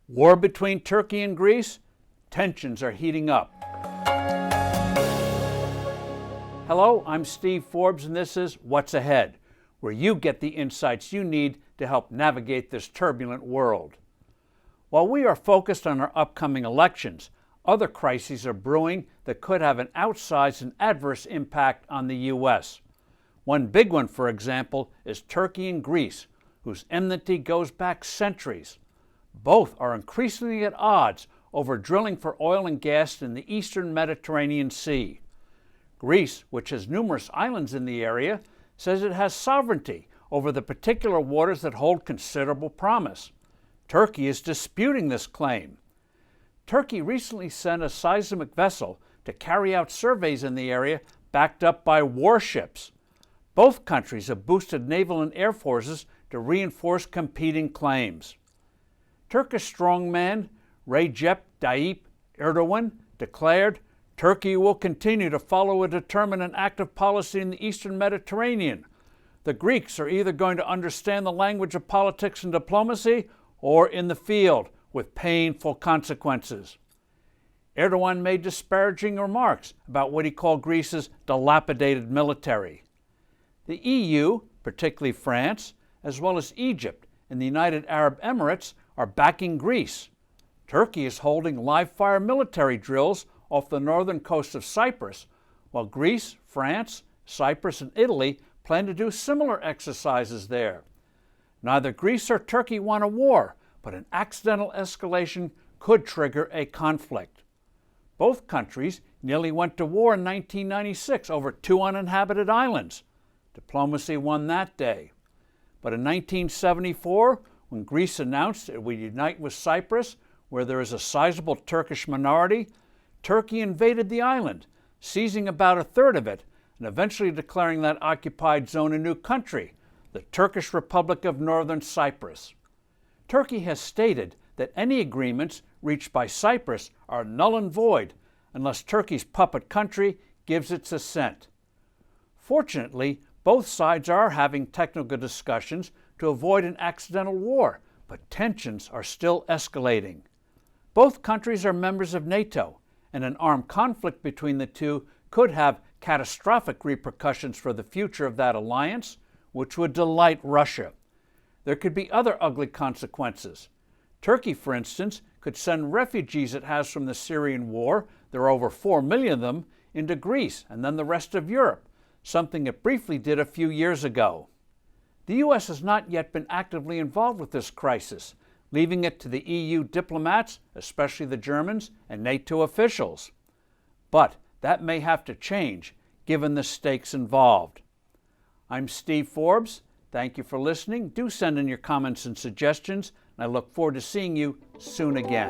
War between Turkey and Greece? Tensions are heating up. Hello, I'm Steve Forbes, and this is What's Ahead, where you get the insights you need to help navigate this turbulent world. While we are focused on our upcoming elections, other crises are brewing that could have an outsized and adverse impact on the U.S. One big one, for example, is Turkey and Greece, whose enmity goes back centuries. Both are increasingly at odds over drilling for oil and gas in the eastern Mediterranean Sea. Greece, which has numerous islands in the area, says it has sovereignty over the particular waters that hold considerable promise. Turkey is disputing this claim. Turkey recently sent a seismic vessel to carry out surveys in the area backed up by warships. Both countries have boosted naval and air forces to reinforce competing claims. Turkish strongman Recep Tayyip Erdogan declared, "Turkey will continue to follow a determined and active policy in the eastern Mediterranean. The Greeks are either going to understand the language of politics and diplomacy or in the field with painful consequences." Erdogan made disparaging remarks about what he called Greece's dilapidated military. The EU, particularly France, as well as Egypt and the United Arab Emirates, are backing Greece. Turkey is holding live-fire military drills off the northern coast of Cyprus, while Greece, France, Cyprus, and Italy plan to do similar exercises there. Neither Greece or Turkey want a war, but an accidental escalation could trigger a conflict. Both countries nearly went to war in 1996 over 2 uninhabited islands. Diplomacy won that day. But in 1974, when Greece announced it would unite with Cyprus, where there is a sizable Turkish minority, Turkey invaded the island, seizing about a third of it, and eventually declaring that occupied zone a new country, the Turkish Republic of Northern Cyprus. Turkey has stated that any agreements reached by Cyprus are null and void unless Turkey's puppet country gives its assent. Fortunately, both sides are having technical discussions to avoid an accidental war, but tensions are still escalating. Both countries are members of NATO, and an armed conflict between the two could have catastrophic repercussions for the future of that alliance, which would delight Russia. There could be other ugly consequences. Turkey, for instance, could send refugees it has from the Syrian war, there are over 4 million of them, into Greece and then the rest of Europe, something it briefly did a few years ago. The U.S. has not yet been actively involved with this crisis, leaving it to the EU diplomats, especially the Germans, and NATO officials. But that may have to change, given the stakes involved. I'm Steve Forbes. Thank you for listening. Do send in your comments and suggestions, and I look forward to seeing you soon again.